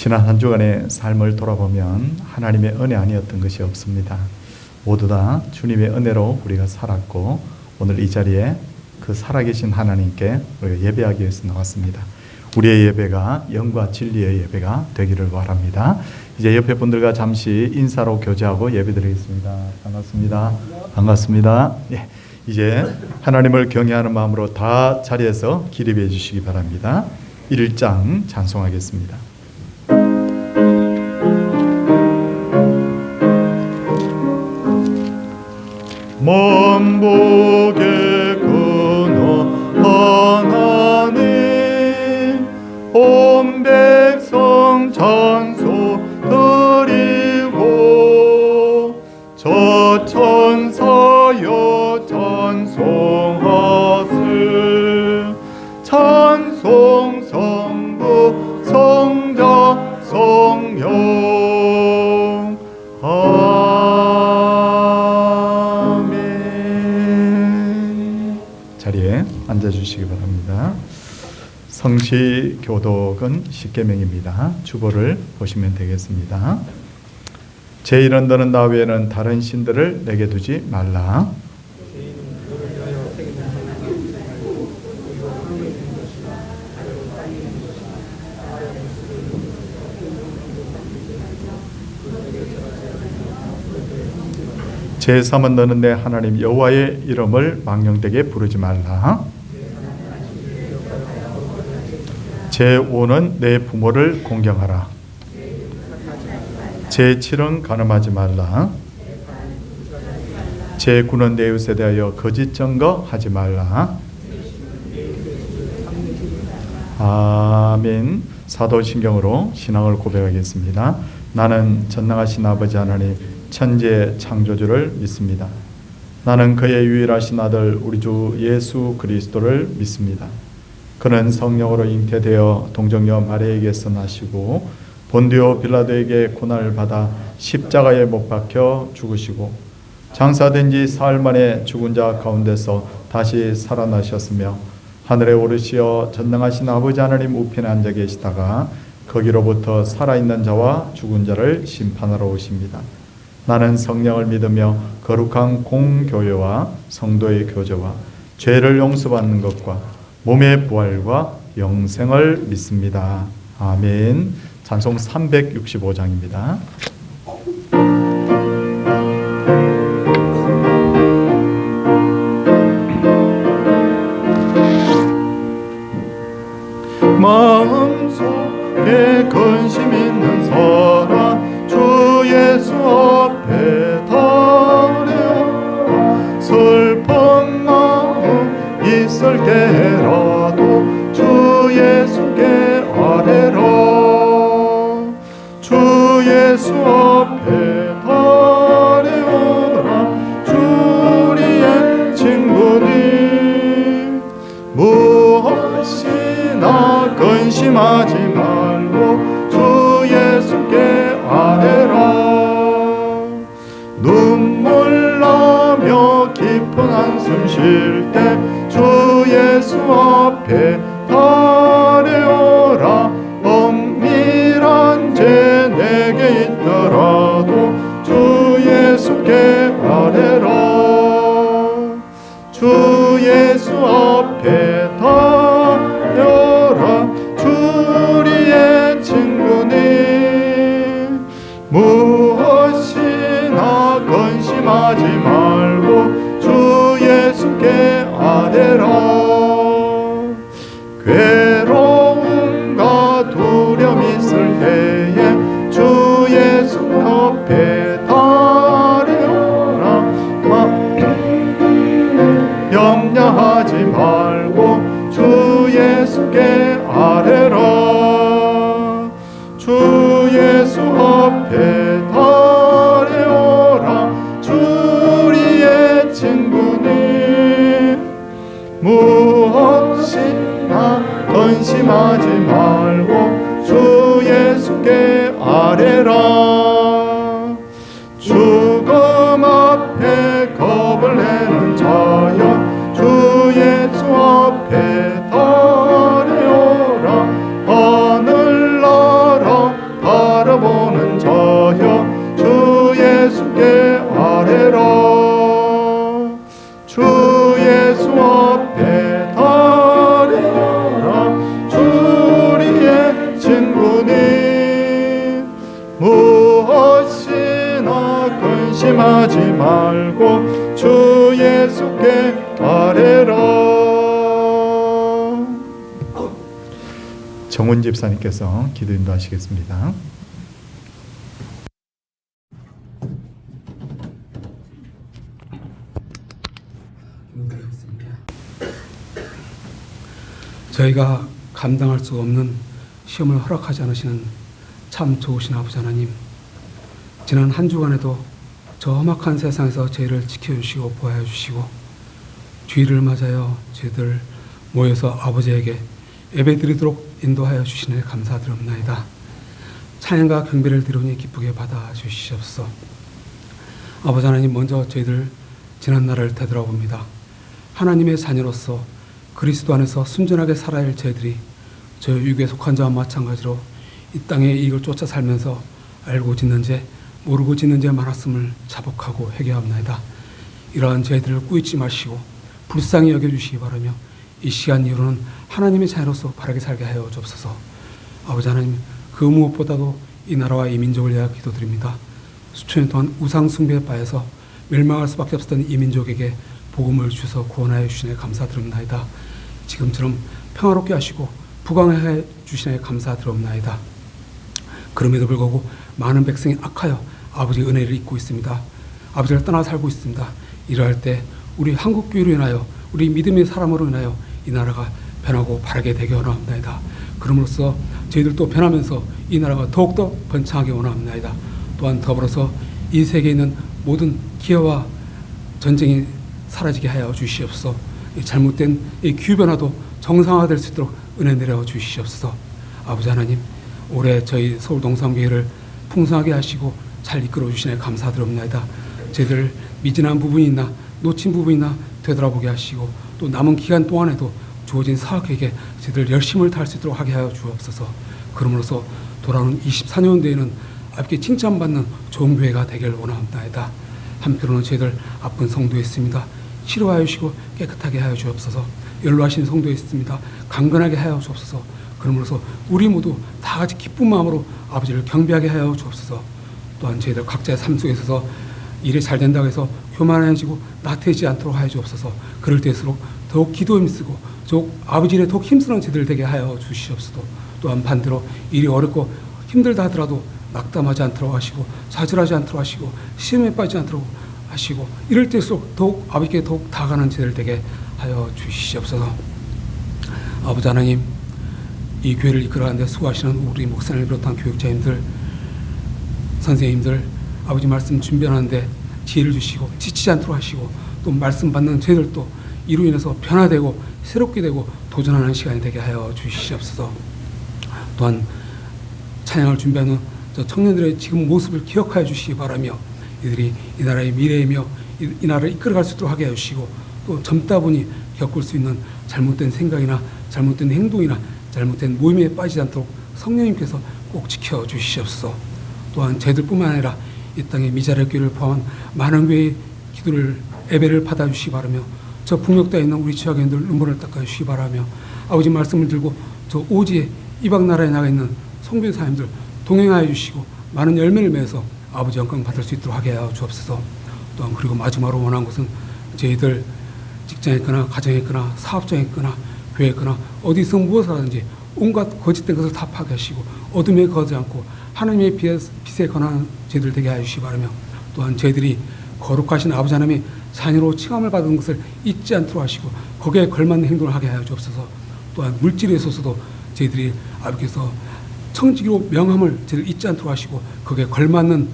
지난 한 주간의 삶을 돌아보면 하나님의 은혜 아니었던 것이 없습니다. 모두 다 주님의 은혜로 우리가 살았고, 오늘 이 자리에 그 살아계신 하나님께 우리가 예배하기 위해서 나왔습니다. 우리의 예배가 영과 진리의 예배가 되기를 바랍니다. 이제 옆에 분들과 잠시 인사로 교제하고 예배드리겠습니다. 반갑습니다. 반갑습니다. 예, 이제 하나님을 경외하는 마음으로 다 자리에서 기립해 주시기 바랍니다. 1장 찬송하겠습니다. 먼 복의 근원 하나님, 온 백성 찬송 드리고, 저 천사여 찬송하세. 찬송 성부 성자 성령 아멘. 자리에 앉아주시기 바랍니다. 성시 교독은 십계명입니다. 주보를 보시면 되겠습니다. 제1은 너는 나 외에는 다른 신들을 내게 두지 말라. 제3은 너는 내 하나님 여호와의 이름을 망령되게 부르지 말라. 제5는 내 부모를 공경하라. 제7은 간음하지 말라. 제9는 내 이웃에 대하여 거짓 증거하지 말라. 아멘. 사도신경으로 신앙을 고백하겠습니다. 나는 전능하신 아버지 하나님 천지의 창조주를 믿습니다. 나는 그의 유일하신 아들 우리 주 예수 그리스도를 믿습니다. 그는 성령으로 잉태되어 동정녀 마리아에게서 나시고 본디오 빌라도에게 고난을 받아 십자가에 못 박혀 죽으시고 장사된 지 사흘 만에 죽은 자 가운데서 다시 살아나셨으며 하늘에 오르시어 전능하신 아버지 하나님 우편에 앉아 계시다가 거기로부터 살아있는 자와 죽은 자를 심판하러 오십니다. 나는 성령을 믿으며 거룩한 공교회와 성도의 교제와 죄를 용서받는 것과 몸의 부활과 영생을 믿습니다. 아멘. 찬송 365장입니다. 마음속에 근심 있는 사람 주 예수 앞에 달려 슬픈 마음 있을 때라도 주 예수께 아뢰라. 주 예수 앞에 달려라. 주 우리의 친구니 무엇이나 근심하지 말고 주 예수께 아뢰라. 눈물 나며 깊은 한숨 쉴 때 주 예수 앞에 달려라. 엄밀한 죄 내게 있더라도 주 예수께 아뢰라. 주 예수 앞에 달려라. 주 우리의 친구니 무엇이나 근심하지 말고 주 예수께 아뢰라. 괴로움과 두려움 있을 때에 주 예수 앞에 달려라. 염려하지 말고 주 예수께 아뢰라. 주 예수 앞에 달려라. 주 우리의 친구니 무엇이나 근심하지 말고 주 예수께 아뢰라. 죽음 앞에 겁을 내는 자여 주 예수 앞에 달려라. 하늘나라 하지 말고 주 예수께 아뢰라. 정훈 집사님께서 기도 인도하시겠습니다. 저희가 감당할 수 없는 시험을 허락하지 않으시는 참 좋으신 아버지 하나님, 지난 한 주간에도 저 험악한 세상에서 저희를 지켜주시고 보호해 주시고 주일을 맞아요 저희들 모여서 아버지에게 예배드리도록 인도하여 주시니 감사드립니다. 찬양과 경배를 드리니 기쁘게 받아주시옵소서. 아버지 하나님, 먼저 저희들 지난 날을 되돌아봅니다. 하나님의 자녀로서 그리스도 안에서 순전하게 살아야 할 저희들이 저 육에 속한 자와 마찬가지로 이 땅의 이익을 쫓아 살면서 알고 짓는 죄, 모르고 짓는 죄 많았음을 자복하고 회개합니다. 이러한 저희들을 꾸짖지 마시고 불쌍히 여겨주시기 바라며 이 시간 이후로는 하나님의 자녀로서 바르게 살게 하여 주옵소서. 아버지 하나님, 그 무엇보다도 이 나라와 이 민족을 위하여 기도드립니다. 수천 년 동안 우상 숭배에 빠져서 멸망할 수밖에 없었던 이 민족에게 복음을 주셔서 구원하여 주시니 감사드립니다. 지금처럼 평화롭게 하시고 부강해 주시니 감사드립니다. 그럼에도 불구하고 많은 백성이 악하여 아버지의 은혜를 잊고 있습니다. 아버지를 떠나 살고 있습니다. 이러할 때 우리 한국교회로 인하여, 우리 믿음의 사람으로 인하여 이 나라가 변하고 바르게 되게 원합니다. 그럼으로써 저희들도 변하면서 이 나라가 더욱더 번창하게 원합니다. 또한 더불어서 이 세계에 있는 모든 기회와 전쟁이 사라지게 하여 주시옵소서. 잘못된 이 기후변화도 정상화될 수 있도록 은혜 내려 주시옵소서. 아버지 하나님, 올해 저희 서울 동산교회를 풍성하게 하시고 잘 이끌어 주시니 감사드립니다. 저희들 미진한 부분이 있나 놓친 부분이 있나 되돌아보게 하시고 또 남은 기간 동안에도 주어진 사역에게 저희들 열심을 다할 수 있도록 하게 하여 주옵소서. 그러므로써 돌아오는 24년도에는 아버지께 칭찬받는 좋은 교회가 되길 원합니다. 한편으로는 저희들 아픈 성도에 있습니다. 치료하여 주시고 깨끗하게 하여 주옵소서. 연로하신 성도에 있습니다. 강건하게 하여 주옵소서. 그러므로서 우리 모두 다 같이 기쁜 마음으로 아버지를 경배하게 하여 주옵소서. 또한 저희들 각자의 삶 속에 있어서 일이 잘 된다고 해서 교만해지고 나태해지지 않도록 하여 주옵소서. 그럴 때일수록 더욱 기도 힘쓰고 더욱 아버지 일에 더욱 힘쓰는 저희들 되게 하여 주시옵소서. 또한 반대로 일이 어렵고 힘들다 하더라도 낙담하지 않도록 하시고 좌절하지 않도록 하시고 시험에 빠지지 않도록 하시고 이럴 때일수록 더욱 아버지께 더욱 다가가는 저희들 되게 하여 주시옵소서. 아버지 하나님, 이 교회를 이끌어가는데 수고하시는 우리 목사님을 비롯한 교육자님들, 선생님들, 아버지 말씀 준비하는데 지혜를 주시고 지치지 않도록 하시고 또 말씀 받는 저희들도 이로 인해서 변화되고 새롭게 되고 도전하는 시간이 되게 하여 주시옵소서. 또한 찬양을 준비하는 저 청년들의 지금 모습을 기억하여 주시기 바라며 이들이 이 나라의 미래이며 이 나라를 이끌어갈 수 있도록 하게 해주시고 또 젊다 보니 겪을 수 있는 잘못된 생각이나 잘못된 행동이나 잘못된 모임에 빠지지 않도록 성령님께서 꼭 지켜주시옵소서. 또한 저희들뿐만 아니라 이 땅의 미자랄 교회를 포함한 많은 교회의 기도를 예배를 받아주시기 바라며 저 북녘에 있는 우리 지역인들 눈물을 닦아주시기 바라며 아버지 말씀을 들고 저 오지에 이방 나라에 나가 있는 성교사님들 동행하여 주시고 많은 열매를 맺어서 아버지 영광 받을 수 있도록 하게 하여 주옵소서. 또한 그리고 마지막으로 원하는 것은 저희들 직장에 있거나 가정에 있거나 사업장에 있거나 교회에 있거나 어디서 무엇을 하든지 온갖 거짓된 것을 다 파괴하시고 어둠에 거하지 않고 하나님의 빛에 관한 저희들 되게 하여 주시기 바라며 또한 저희들이 거룩하신 아버지 하나님의 자녀로 칭함을 받은 것을 잊지 않도록 하시고 거기에 걸맞는 행동을 하게 하여 주옵소서. 또한 물질에 있어서도 저희들이 아버지께서 청지기로 명함을 저희들 잊지 않도록 하시고 거기에 걸맞는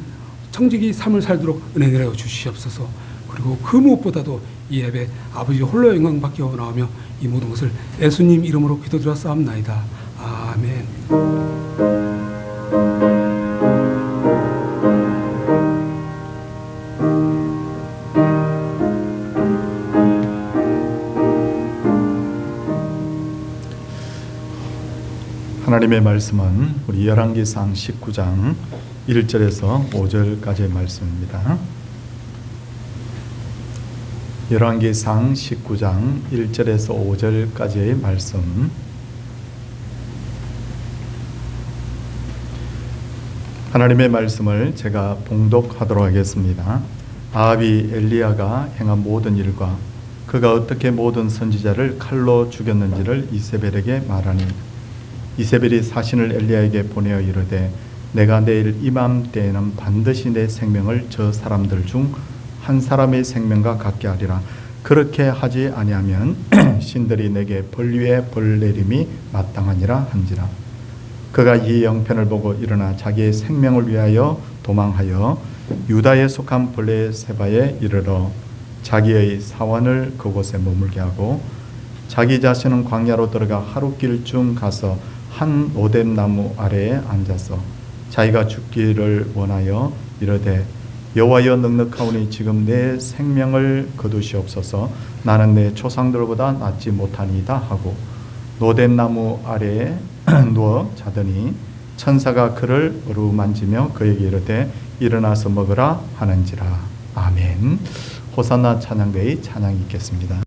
청지기 삶을 살도록 은혜 내려 주시옵소서. 그리고 그 무엇보다도 이 예배 아버지 홀로 영광 받기 원하오며 이 모든 것을 예수님 이름으로 기도드렸사옵나이다. 아멘. 하나님의 말씀은 우리 열왕기상 19장 1절에서 5절까지의 말씀입니다. 열왕기상 19장 1절에서 5절까지의 말씀. 하나님의 말씀을 제가 봉독하도록 하겠습니다. 아합이 엘리야가 행한 모든 일과 그가 어떻게 모든 선지자를 칼로 죽였는지를 이세벨에게 말하니 이세벨이 사신을 엘리야에게 보내어 이르되 내가 내일 이맘때에는 반드시 내 생명을 저 사람들 중 한 사람의 생명과 같게 하리라. 그렇게 하지 아니하면 신들이 내게 벌 위에 벌 내림이 마땅하니라 한지라. 그가 이 영편을 보고 일어나 자기의 생명을 위하여 도망하여 유다에 속한 블레세바에 이르러 자기의 사원을 그곳에 머물게 하고 자기 자신은 광야로 들어가 하룻길쯤 가서 한 오뎀나무 아래에 앉아서 자기가 죽기를 원하여 이르되 여호와여 넉넉하오니 지금 내 생명을 거두시옵소서. 나는 내 조상들보다 낫지 못하니이다 하고 노뎀나무 아래에 누워 자더니 천사가 그를 어루만지며 그에게 이르되 일어나서 먹으라 하는지라. 아멘. 호산나 찬양대의 찬양이 있겠습니다.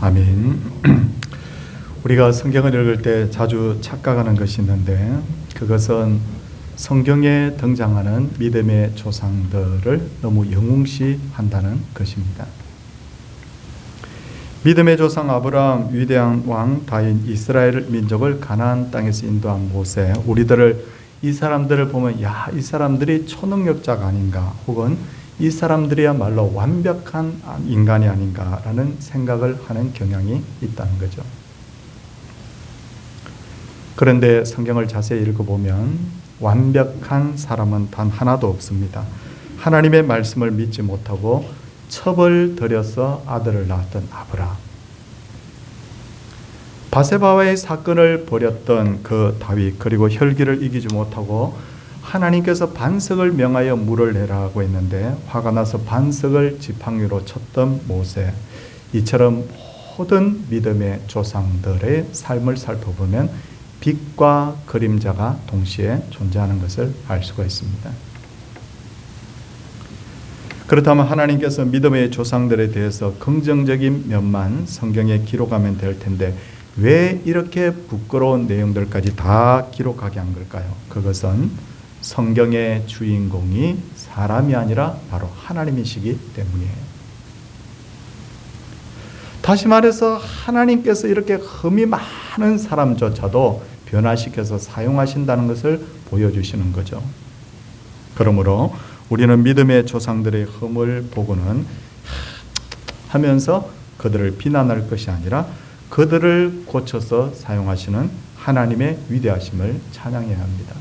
아멘. 우리가 성경을 읽을 때 자주 착각하는 것이 있는데 그것은 성경에 등장하는 믿음의 조상들을 너무 영웅시한다는 것입니다. 믿음의 조상 아브라함, 위대한 왕 다윗, 이스라엘 민족을 가나안 땅에서 인도한 모세, 우리들을 이 사람들을 보면 야, 이 사람들이 초능력자가 아닌가 혹은 이 사람들이야말로 완벽한 인간이 아닌가라는 생각을 하는 경향이 있다는 거죠. 그런데 성경을 자세히 읽어보면 완벽한 사람은 단 하나도 없습니다. 하나님의 말씀을 믿지 못하고 첩을 들여서 아들을 낳았던 아브라함, 바세바와의 사건을 벌였던 그 다윗, 그리고 혈기를 이기지 못하고 하나님께서 반석을 명하여 물을 내라고 했는데 화가 나서 반석을 지팡이로 쳤던 모세, 이처럼 모든 믿음의 조상들의 삶을 살펴보면 빛과 그림자가 동시에 존재하는 것을 알 수가 있습니다. 그렇다면 하나님께서 믿음의 조상들에 대해서 긍정적인 면만 성경에 기록하면 될 텐데 왜 이렇게 부끄러운 내용들까지 다 기록하게 한 걸까요? 그것은 성경의 주인공이 사람이 아니라 바로 하나님이시기 때문이에요. 다시 말해서 하나님께서 이렇게 흠이 많은 사람조차도 변화시켜서 사용하신다는 것을 보여주시는 거죠. 그러므로 우리는 믿음의 조상들의 흠을 보고는 하면서 그들을 비난할 것이 아니라 그들을 고쳐서 사용하시는 하나님의 위대하심을 찬양해야 합니다.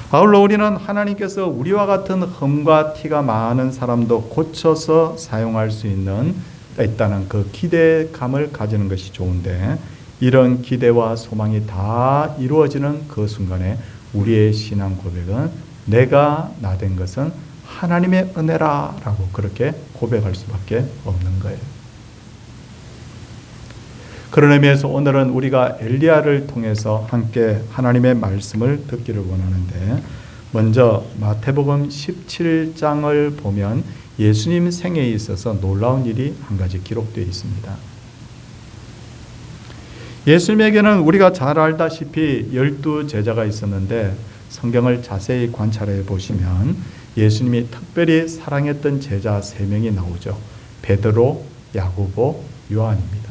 아울러 우리는 하나님께서 우리와 같은 흠과 티가 많은 사람도 고쳐서 사용할 수 있다는 그 기대감을 가지는 것이 좋은데, 이런 기대와 소망이 다 이루어지는 그 순간에 우리의 신앙 고백은 내가 나 된 것은 하나님의 은혜라 라고 그렇게 고백할 수밖에 없는 거예요. 그런 의미에서 오늘은 우리가 엘리야를 통해서 함께 하나님의 말씀을 듣기를 원하는데, 먼저 마태복음 17장을 보면 예수님 생애에 있어서 놀라운 일이 한 가지 기록되어 있습니다. 예수님에게는 우리가 잘 알다시피 12제자가 있었는데, 성경을 자세히 관찰해 보시면 예수님이 특별히 사랑했던 제자 3명이 나오죠. 베드로, 야고보, 요한입니다.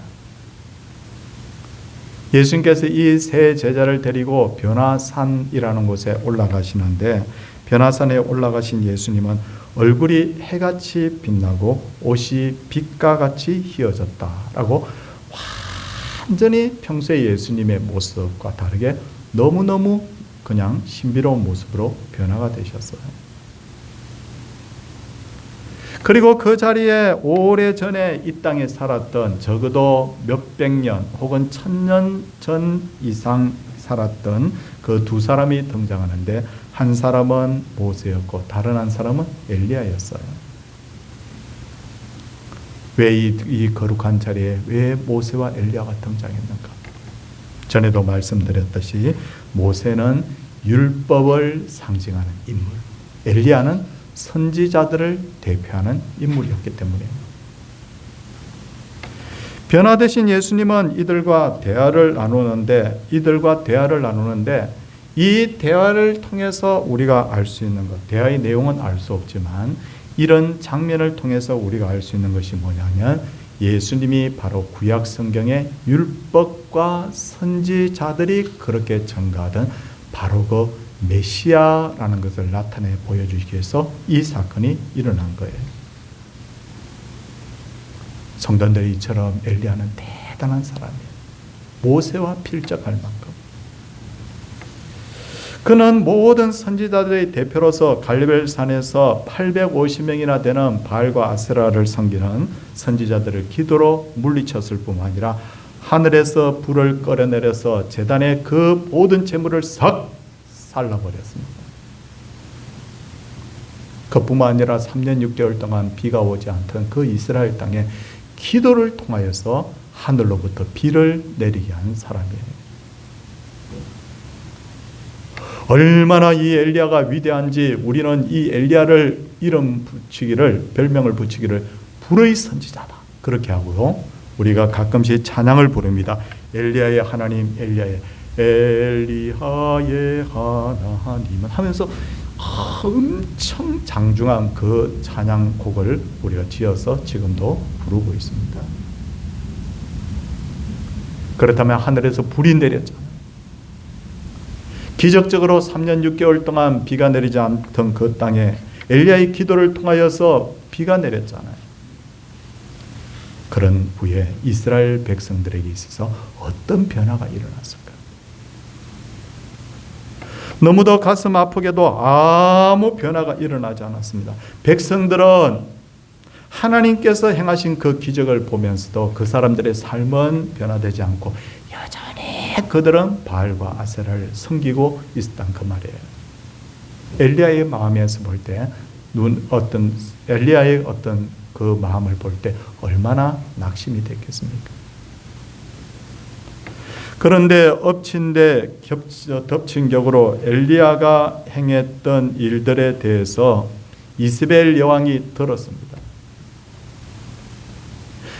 예수님께서 이 세 제자를 데리고 변화산이라는 곳에 올라가시는데, 변화산에 올라가신 예수님은 얼굴이 해같이 빛나고 옷이 빛과 같이 휘어졌다라고 완전히 평소의 예수님의 모습과 다르게 너무너무 그냥 신비로운 모습으로 변화가 되셨어요. 그리고 그 자리에 오래전에 이 땅에 살았던, 적어도 몇백 년 혹은 1000년 전 이상 살았던 그 두 사람이 등장하는데, 한 사람은 모세였고 다른 한 사람은 엘리야였어요. 왜 이 거룩한 자리에 왜 모세와 엘리야가 등장했는가? 전에도 말씀드렸듯이 모세는 율법을 상징하는 인물, 엘리야는 선지자들을 대표하는 인물이었기 때문이에요. 변화되신 예수님은 이들과 대화를 나누는데 이 대화를 통해서 우리가 알 수 있는 것, 대화의 내용은 알 수 없지만 이런 장면을 통해서 우리가 알 수 있는 것이 뭐냐면, 예수님이 바로 구약 성경의 율법과 선지자들이 그렇게 전가하던 바로 그 메시아라는 것을 나타내 보여주기 위해서 이 사건이 일어난 거예요. 성도들이 이처럼 엘리야는 대단한 사람이에요. 모세와 필적할 만큼. 그는 모든 선지자들의 대표로서 갈멜산에서 850명이나 되는 바알과 아세라를 섬기는 선지자들을 기도로 물리쳤을 뿐만 아니라 하늘에서 불을 끌어내려서 제단의 그 모든 재물을 싹 살라버렸습니다. 그뿐만 아니라 3년 6개월 동안 비가 오지 않던 그 이스라엘 땅에 기도를 통하여서 하늘로부터 비를 내리게 한 사람이에요. 얼마나 이 엘리야가 위대한지 우리는 이 엘리야를 별명을 붙이기를 불의 선지자다 그렇게 하고요. 우리가 가끔씩 찬양을 부릅니다. 엘리야의 하나님, 엘리야의 하나님은 하면서 엄청 장중한 그 찬양곡을 우리가 지어서 지금도 부르고 있습니다. 그렇다면 하늘에서 불이 내렸잖아요. 기적적으로 3년 6개월 동안 비가 내리지 않던 그 땅에 엘리야의 기도를 통하여서 비가 내렸잖아요. 그런 후에 이스라엘 백성들에게 있어서 어떤 변화가 일어났을까? 너무도 가슴 아프게도 아무 변화가 일어나지 않았습니다. 백성들은 하나님께서 행하신 그 기적을 보면서도 그 사람들의 삶은 변화되지 않고 여전히 그들은 바알과 아세라를 섬기고 있었단 그 말이에요. 엘리야의 마음에서 볼 때 엘리야의 어떤 그 마음을 볼 때 얼마나 낙심이 됐겠습니까? 그런데 덮친 격으로 엘리야가 행했던 일들에 대해서 이스벨 여왕이 들었습니다.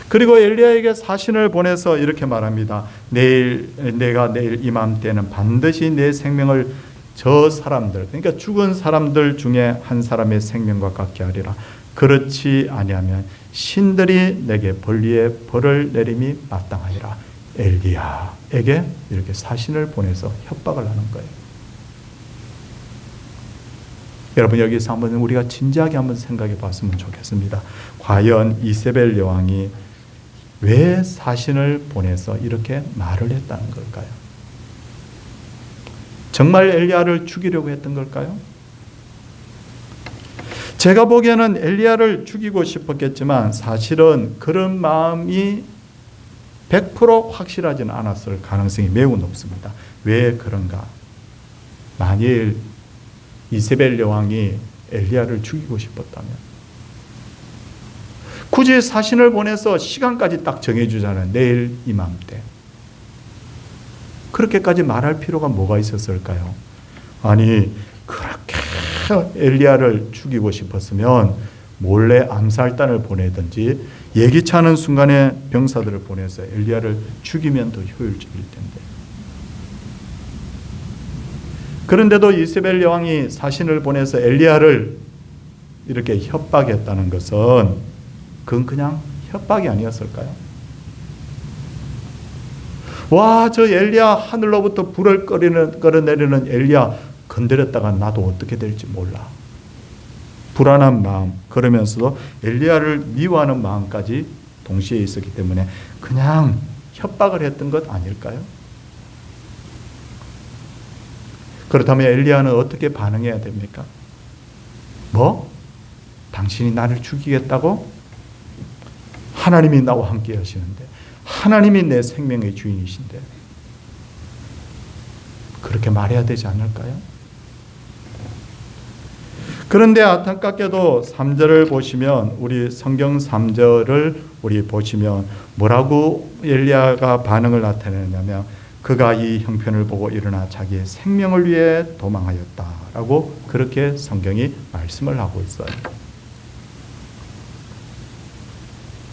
그리고 엘리야에게 사신을 보내서 이렇게 말합니다. 내가 내일 이맘때는 반드시 내 생명을 저 사람들, 그러니까 죽은 사람들 중에 한 사람의 생명과 같게 하리라. 그렇지 아니하면 신들이 내게 벌리에 벌을 내림이 마땅하리라. 엘리야에게 이렇게 사신을 보내서 협박을 하는 거예요. 여러분, 여기서 한번 우리가 진지하게 한번 생각해 봤으면 좋겠습니다. 과연 이세벨 여왕이 왜 사신을 보내서 이렇게 말을 했다는 걸까요? 정말 엘리야를 죽이려고 했던 걸까요? 제가 보기에는 엘리야를 죽이고 싶었겠지만 사실은 그런 마음이 100% 확실하지는 않았을 가능성이 매우 높습니다. 왜 그런가? 만일 이세벨 여왕이 엘리야를 죽이고 싶었다면 굳이 사신을 보내서 시간까지 딱 정해주잖아요. 내일 이맘때. 그렇게까지 말할 필요가 뭐가 있었을까요? 아니, 그렇게 엘리야를 죽이고 싶었으면 몰래 암살단을 보내든지 예기치 않은 순간에 병사들을 보내서 엘리야를 죽이면 더 효율적일 텐데. 그런데도 이세벨 여왕이 사신을 보내서 엘리야를 이렇게 협박했다는 것은 그건 그냥 협박이 아니었을까요? 와, 저 엘리야, 하늘로부터 불을 끌어내리는 엘리야 건드렸다가 나도 어떻게 될지 몰라. 불안한 마음, 그러면서도 엘리야를 미워하는 마음까지 동시에 있었기 때문에 그냥 협박을 했던 것 아닐까요? 그렇다면 엘리야는 어떻게 반응해야 됩니까? 뭐? 당신이 나를 죽이겠다고? 하나님이 나와 함께 하시는데, 하나님이 내 생명의 주인이신데 그렇게 말해야 되지 않을까요? 그런데 안타깝게도 3절을 보시면, 우리 성경 3절을 우리 보시면 뭐라고 엘리야가 반응을 나타내냐면, 그가 이 형편을 보고 일어나 자기의 생명을 위해 도망하였다라고 그렇게 성경이 말씀을 하고 있어요.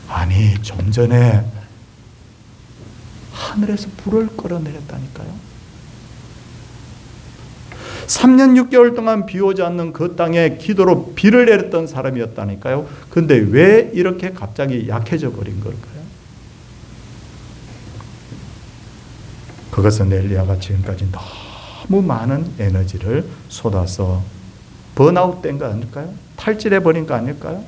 아니, 좀 전에 하늘에서 불을 끌어내렸다니까요. 3년 6개월 동안 비 오지 않는 그 땅에 기도로 비를 내렸던 사람이었다니까요. 근데 왜 이렇게 갑자기 약해져 버린 걸까요? 그것은 엘리야가 지금까지 너무 많은 에너지를 쏟아서 번아웃 된 거 아닐까요? 탈질해 버린 거 아닐까요?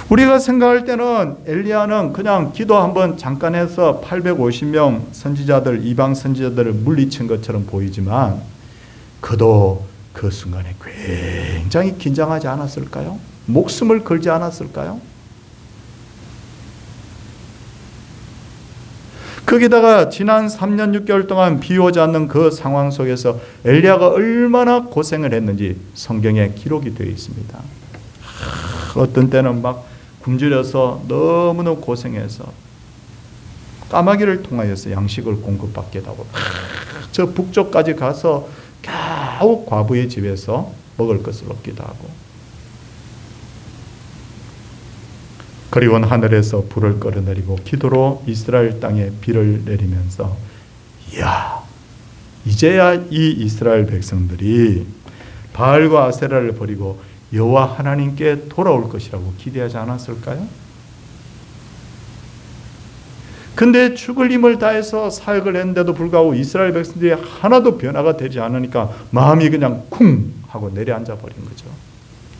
우리가 생각할 때는 엘리야는 그냥 기도 한번 잠깐 해서 850명 선지자들, 이방 선지자들을 물리친 것처럼 보이지만 그도 그 순간에 굉장히 긴장하지 않았을까요? 목숨을 걸지 않았을까요? 거기다가 지난 3년 6개월 동안 비 오지 않는 그 상황 속에서 엘리야가 얼마나 고생을 했는지 성경에 기록이 되어 있습니다. 어떤 때는 막 굶주려서 너무너무 고생해서 까마귀를 통하여서 양식을 공급받기도 하고, 저 북쪽까지 가서 겨우 과부의 집에서 먹을 것을 얻기도 하고, 그리고 하늘에서 불을 끌어내리고 기도로 이스라엘 땅에 비를 내리면서, 이야, 이제야 이 이스라엘 백성들이 바알과 아세라를 버리고 여호와 하나님께 돌아올 것이라고 기대하지 않았을까요? 근데 죽을 힘을 다해서 사역을 했는데도 불구하고 이스라엘 백성들이 하나도 변화가 되지 않으니까 마음이 그냥 쿵 하고 내려앉아 버린 거죠.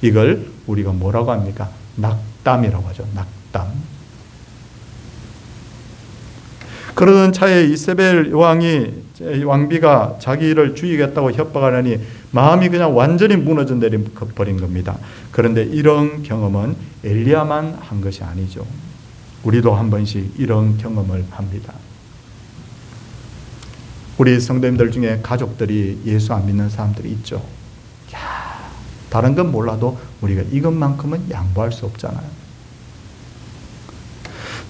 이걸 우리가 뭐라고 합니까? 낙담이라고 하죠. 낙담. 그러던 차에 이세벨 왕비가 자기를 죽이겠다고 협박하려니 마음이 그냥 완전히 무너져 내려버린 겁니다. 그런데 이런 경험은 엘리야만 한 것이 아니죠. 우리도 한 번씩 이런 경험을 합니다. 우리 성도님들 중에 가족들이 예수 안 믿는 사람들이 있죠. 다른 건 몰라도 우리가 이것만큼은 양보할 수 없잖아요.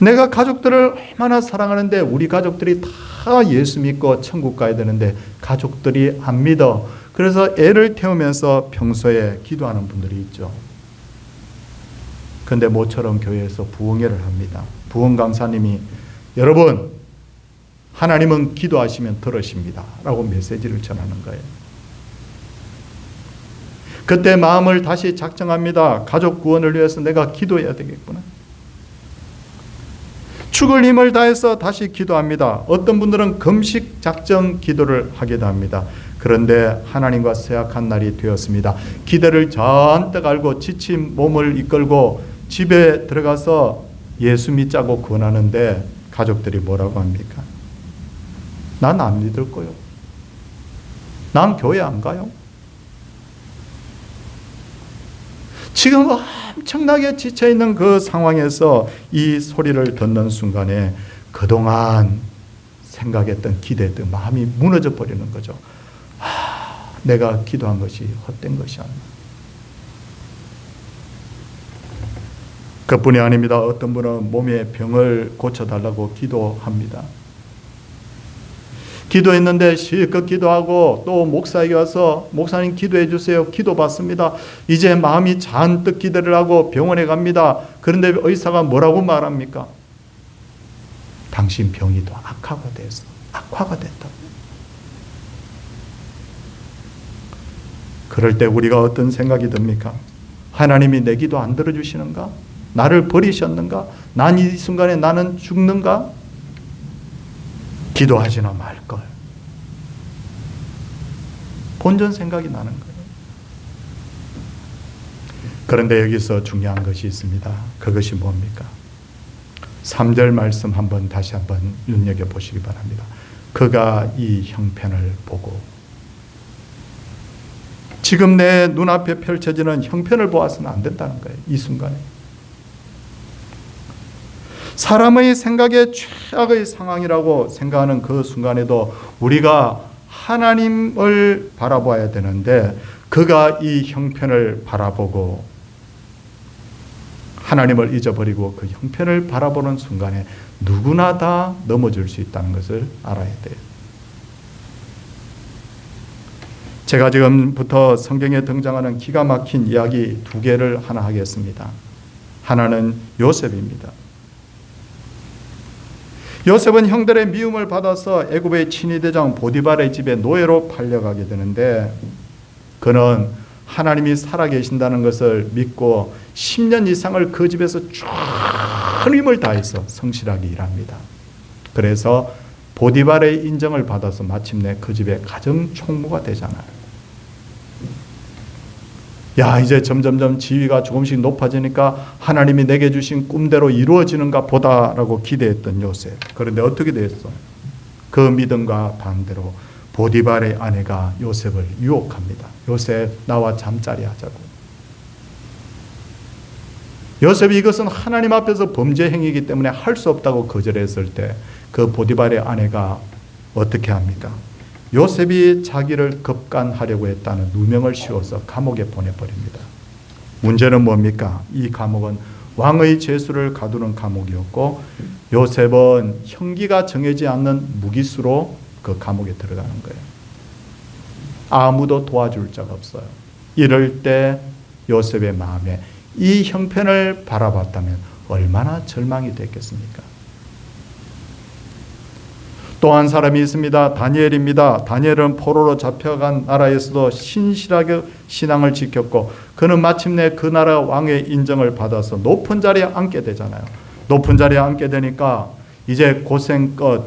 내가 가족들을 얼마나 사랑하는데 우리 가족들이 다 예수 믿고 천국 가야 되는데 가족들이 안 믿어. 그래서 애를 태우면서 평소에 기도하는 분들이 있죠. 근데 모처럼 교회에서 부흥회를 합니다. 부흥 강사님이 여러분, 하나님은 기도하시면 들으십니다 라고 메시지를 전하는 거예요. 그때 마음을 다시 작정합니다. 가족 구원을 위해서 내가 기도해야 되겠구나. 죽을 힘을 다해서 다시 기도합니다. 어떤 분들은 금식 작정 기도를 하기도 합니다. 그런데 하나님과 서약한 날이 되었습니다. 기대를 잔뜩 알고 지친 몸을 이끌고 집에 들어가서 예수 믿자고 권하는데 가족들이 뭐라고 합니까? 난 안 믿을 거요. 난 교회 안 가요. 지금 엄청나게 지쳐있는 그 상황에서 이 소리를 듣는 순간에 그동안 생각했던 기대했던 마음이 무너져 버리는 거죠. 내가 기도한 것이 헛된 것이 아니야. 그뿐이 아닙니다. 어떤 분은 몸의 병을 고쳐달라고 기도합니다. 기도했는데 실컷 기도하고 또 목사에게 와서 목사님 기도해 주세요. 기도 받습니다. 이제 마음이 잔뜩 기대를 하고 병원에 갑니다. 그런데 의사가 뭐라고 말합니까? 당신 병이 더 악화가 됐다. 그럴 때 우리가 어떤 생각이 듭니까? 하나님이 내 기도 안 들어주시는가? 나를 버리셨는가? 난 이 순간에 나는 죽는가? 기도하지나 말걸. 본전 생각이 나는 거예요. 그런데 여기서 중요한 것이 있습니다. 그것이 뭡니까? 3절 말씀 다시 한번 눈여겨보시기 바랍니다. 그가 이 형편을 보고, 지금 내 눈앞에 펼쳐지는 형편을 보아서는 안 된다는 거예요. 이 순간에. 사람의 생각에 최악의 상황이라고 생각하는 그 순간에도 우리가 하나님을 바라봐야 되는데, 그가 이 형편을 바라보고 하나님을 잊어버리고 그 형편을 바라보는 순간에 누구나 다 넘어질 수 있다는 것을 알아야 돼요. 제가 지금부터 성경에 등장하는 기가 막힌 이야기 2개를 하나 하겠습니다. 하나는 요셉입니다. 요셉은 형들의 미움을 받아서 애굽의 친위대장 보디발의 집에 노예로 팔려가게 되는데, 그는 하나님이 살아계신다는 것을 믿고 10년 이상을 그 집에서 쭉 힘을 다해서 성실하게 일합니다. 그래서 보디발의 인정을 받아서 마침내 그 집의 가정 총무가 되잖아요. 야, 이제 점점점 지위가 조금씩 높아지니까 하나님이 내게 주신 꿈대로 이루어지는가 보다라고 기대했던 요셉. 그런데 어떻게 됐어? 그 믿음과 반대로 보디발의 아내가 요셉을 유혹합니다. 요셉, 나와 잠자리 하자고. 요셉이 이것은 하나님 앞에서 범죄 행위이기 때문에 할 수 없다고 거절했을 때 그 보디발의 아내가 어떻게 합니까? 요셉이 자기를 급간하려고 했다는 누명을 씌워서 감옥에 보내버립니다. 문제는 뭡니까? 이 감옥은 왕의 죄수를 가두는 감옥이었고, 요셉은 형기가 정해지 않는 무기수로 그 감옥에 들어가는 거예요. 아무도 도와줄 자가 없어요. 이럴 때 요셉의 마음에 이 형편을 바라봤다면 얼마나 절망이 됐겠습니까? 또 한 사람이 있습니다. 다니엘입니다. 다니엘은 포로로 잡혀간 나라에서도 신실하게 신앙을 지켰고, 그는 마침내 그 나라 왕의 인정을 받아서 높은 자리에 앉게 되잖아요. 높은 자리에 앉게 되니까 이제 고생 끝,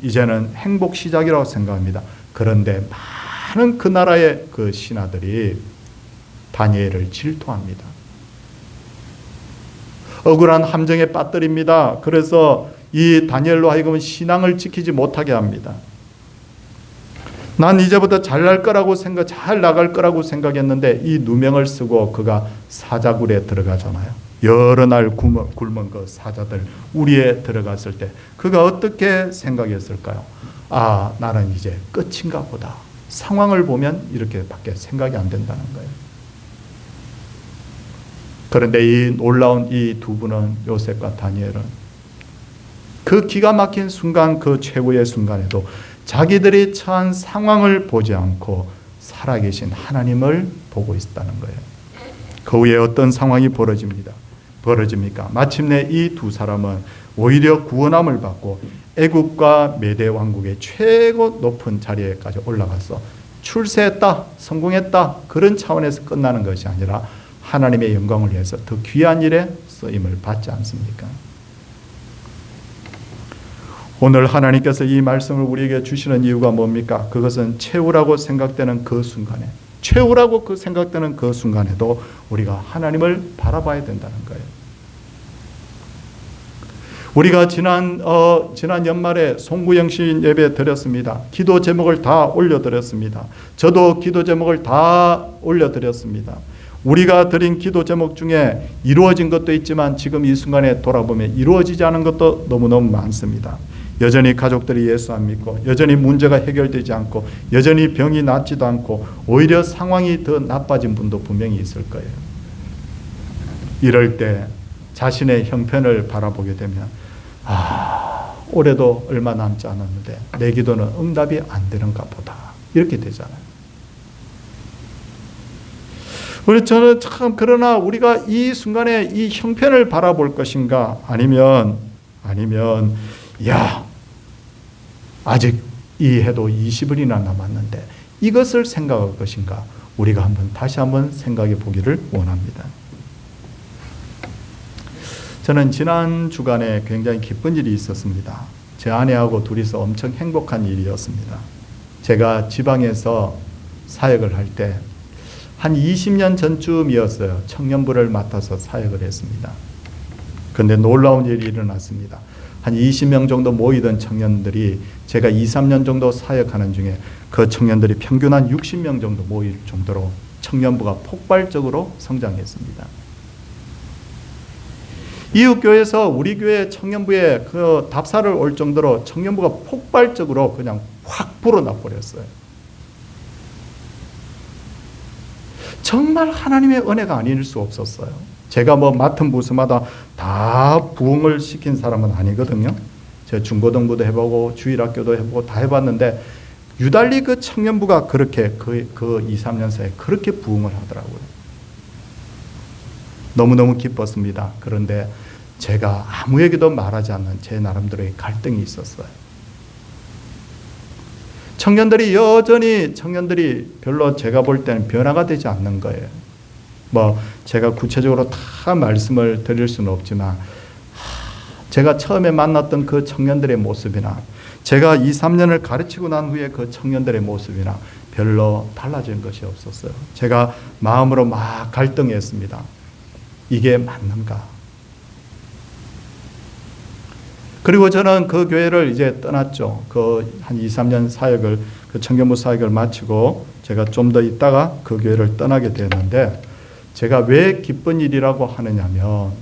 이제는 행복 시작이라고 생각합니다. 그런데 많은 그 나라의 그 신하들이 다니엘을 질투합니다. 억울한 함정에 빠뜨립니다. 그래서 이 다니엘로 하여금 신앙을 지키지 못하게 합니다. 난 이제부터 잘 나갈 거라고 생각했는데 이 누명을 쓰고 그가 사자굴에 들어가잖아요. 여러 날 굶은 그 사자들 우리에 들어갔을 때 그가 어떻게 생각했을까요? 아, 나는 이제 끝인가 보다. 상황을 보면 이렇게밖에 생각이 안 된다는 거예요. 그런데 이 놀라운 이 두 분은, 요셉과 다니엘은 그 기가 막힌 순간, 그 최고의 순간에도 자기들이 처한 상황을 보지 않고 살아계신 하나님을 보고 있다는 거예요. 그 후에 어떤 상황이 벌어집니다. 벌어집니까? 마침내 이 두 사람은 오히려 구원함을 받고 애굽과 메대 왕국의 최고 높은 자리에까지 올라가서 출세했다, 성공했다, 그런 차원에서 끝나는 것이 아니라 하나님의 영광을 위해서 더 귀한 일에 쓰임을 받지 않습니까? 오늘 하나님께서 이 말씀을 우리에게 주시는 이유가 뭡니까? 그것은 최후라고 생각되는 그 순간에, 최후라고 생각되는 그 순간에도 우리가 하나님을 바라봐야 된다는 거예요. 우리가 지난 연말에 송구영신 예배 드렸습니다. 기도 제목을 다 올려드렸습니다. 저도 기도 제목을 다 올려드렸습니다. 우리가 드린 기도 제목 중에 이루어진 것도 있지만 지금 이 순간에 돌아보면 이루어지지 않은 것도 너무너무 많습니다. 여전히 가족들이 예수 안 믿고, 여전히 문제가 해결되지 않고, 여전히 병이 낫지도 않고, 오히려 상황이 더 나빠진 분도 분명히 있을 거예요. 이럴 때 자신의 형편을 바라보게 되면 올해도 얼마 남지 않았는데 내 기도는 응답이 안 되는가 보다, 이렇게 되잖아요. 저는 참, 그러나 우리가 이 순간에 이 형편을 바라볼 것인가, 아니면 아직 이 해도 20일이나 남았는데 이것을 생각할 것인가, 우리가 다시 한번 생각해 보기를 원합니다. 저는 지난 주간에 굉장히 기쁜 일이 있었습니다. 제 아내하고 둘이서 엄청 행복한 일이었습니다. 제가 지방에서 사역을 할 때 한 20년 전쯤이었어요. 청년부를 맡아서 사역을 했습니다. 그런데 놀라운 일이 일어났습니다. 한 20명 정도 모이던 청년들이 제가 2, 3년 정도 사역하는 중에 그 청년들이 평균 한 60명 정도 모일 정도로 청년부가 폭발적으로 성장했습니다. 이웃 교회에서 우리 교회 청년부에 그 답사를 올 정도로 청년부가 폭발적으로 그냥 확 불어나 버렸어요. 정말 하나님의 은혜가 아닐 수 없었어요. 제가 맡은 부서마다 다 부흥을 시킨 사람은 아니거든요. 제가 중고등부도 해보고 주일학교도 해보고 다 해봤는데 유달리 그 청년부가 그렇게 그 2, 3년 사이에 그렇게 부흥을 하더라고요. 너무너무 기뻤습니다. 그런데 제가 아무에게도 말하지 않는 제 나름대로의 갈등이 있었어요. 청년들이 별로 제가 볼 때는 변화가 되지 않는 거예요. 제가 구체적으로 다 말씀을 드릴 수는 없지만, 제가 처음에 만났던 그 청년들의 모습이나, 제가 2, 3년을 가르치고 난 후에 그 청년들의 모습이나 별로 달라진 것이 없었어요. 제가 마음으로 막 갈등했습니다. 이게 맞는가? 그리고 저는 그 교회를 이제 떠났죠. 한 2, 3년 사역을, 청년부 사역을 마치고 제가 좀 더 있다가 그 교회를 떠나게 되었는데, 제가 왜 기쁜 일이라고 하느냐면,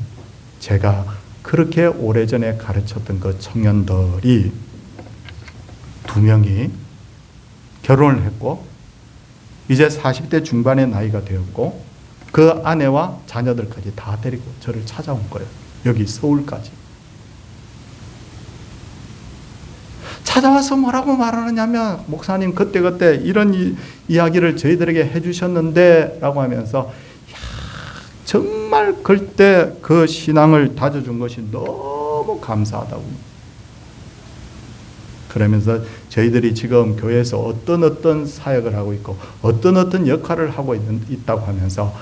제가 그렇게 오래전에 가르쳤던 그 청년들이 2명이 결혼을 했고, 이제 40대 중반의 나이가 되었고, 그 아내와 자녀들까지 다 데리고 저를 찾아온 거예요. 여기 서울까지. 찾아와서 뭐라고 말하느냐면, 목사님 그때 이런 이야기를 저희들에게 해주셨는데 라고 하면서, 정말 그때 그 신앙을 다져준 것이 너무 감사하다고. 그러면서 저희들이 지금 교회에서 어떤 사역을 하고 있고 어떤 역할을 하고 있다고 하면서,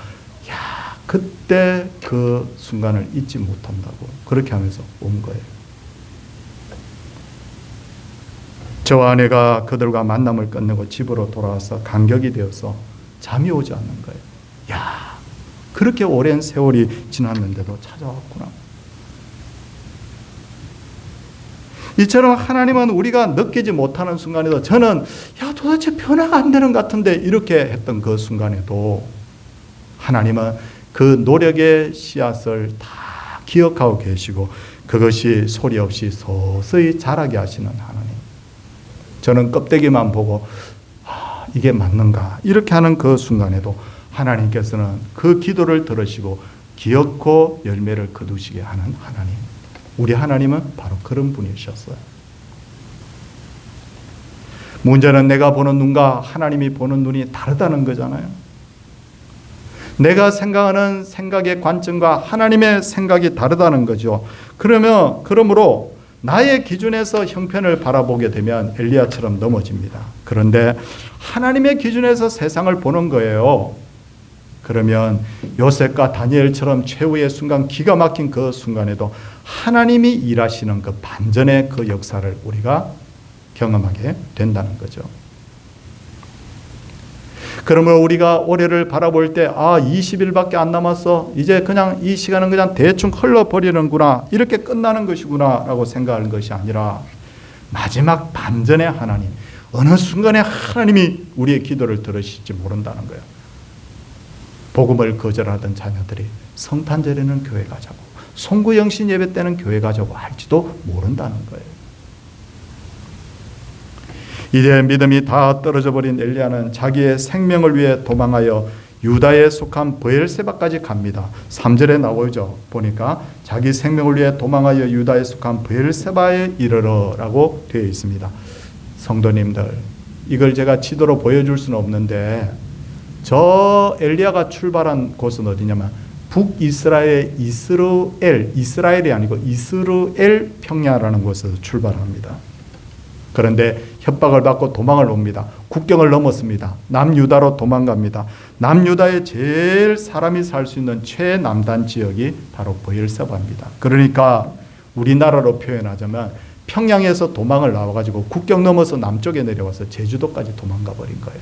그때 그 순간을 잊지 못한다고 그렇게 하면서 온 거예요. 저와 아내가 그들과 만남을 끝내고 집으로 돌아와서 감격이 되어서 잠이 오지 않는 거예요. 그렇게 오랜 세월이 지났는데도 찾아왔구나. 이처럼 하나님은 우리가 느끼지 못하는 순간에도, 저는 도대체 변화가 안 되는 것 같은데 이렇게 했던 그 순간에도 하나님은 그 노력의 씨앗을 다 기억하고 계시고 그것이 소리 없이 서서히 자라게 하시는 하나님. 저는 껍데기만 보고 이게 맞는가 이렇게 하는 그 순간에도 하나님께서는 그 기도를 들으시고 기어코 열매를 거두시게 하는 하나님. 우리 하나님은 바로 그런 분이셨어요. 문제는 내가 보는 눈과 하나님이 보는 눈이 다르다는 거잖아요. 내가 생각하는 생각의 관점과 하나님의 생각이 다르다는 거죠. 그러므로 나의 기준에서 형편을 바라보게 되면 엘리야처럼 넘어집니다. 그런데 하나님의 기준에서 세상을 보는 거예요. 그러면 요셉과 다니엘처럼 최후의 순간, 기가 막힌 그 순간에도 하나님이 일하시는 그 반전의 그 역사를 우리가 경험하게 된다는 거죠. 그러므로 우리가 올해를 바라볼 때 20일밖에 안 남았어. 이제 그냥 이 시간은 그냥 대충 흘러버리는구나. 이렇게 끝나는 것이구나 라고 생각하는 것이 아니라 마지막 반전의 하나님, 어느 순간에 하나님이 우리의 기도를 들으실지 모른다는 거예요. 복음을 거절하던 자녀들이 성탄절에는 교회 가자고, 송구영신 예배 때는 교회 가자고 할지도 모른다는 거예요. 이제 믿음이 다 떨어져 버린 엘리야는 자기의 생명을 위해 도망하여 유다에 속한 브엘세바까지 갑니다. 3절에 나오죠. 보니까 자기 생명을 위해 도망하여 유다에 속한 브엘세바에 이르러라고 되어 있습니다. 성도님들, 이걸 제가 지도로 보여줄 수는 없는데 저 엘리야가 출발한 곳은 어디냐면 북이스라엘 이스라엘이 아니고 이스르엘 평야라는 곳에서 출발합니다. 그런데 협박을 받고 도망을 옵니다. 국경을 넘었습니다. 남유다로 도망갑니다. 남유다에 제일 사람이 살 수 있는 최남단 지역이 바로 브엘세바입니다. 그러니까 우리나라로 표현하자면 평양에서 도망을 나와가지고 국경 넘어서 남쪽에 내려와서 제주도까지 도망가 버린 거예요.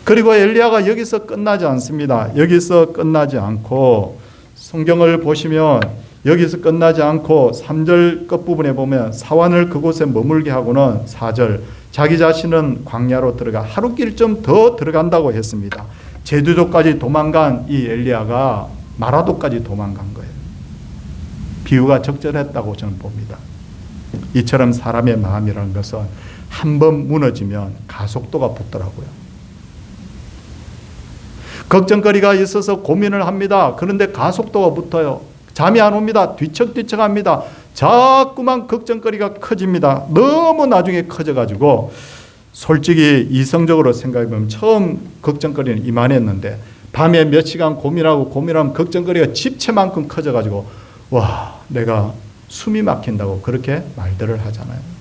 그리고 엘리야가 여기서 끝나지 않습니다. 여기서 끝나지 않고 성경을 보시면 여기서 끝나지 않고 3절 끝부분에 보면 사환을 그곳에 머물게 하고는 4절 자기 자신은 광야로 들어가 하루길 좀 더 들어간다고 했습니다. 제주도까지 도망간 이 엘리야가 마라도까지 도망간 거예요. 비유가 적절했다고 저는 봅니다. 이처럼 사람의 마음이라는 것은 한번 무너지면 가속도가 붙더라고요. 걱정거리가 있어서 고민을 합니다. 그런데 가속도가 붙어요. 잠이 안 옵니다. 뒤척뒤척합니다. 자꾸만 걱정거리가 커집니다. 너무 나중에 커져가지고 솔직히 이성적으로 생각해보면 처음 걱정거리는 이만했는데 밤에 몇 시간 고민하면 걱정거리가 집채만큼 커져가지고 와, 내가 숨이 막힌다고 그렇게 말들을 하잖아요.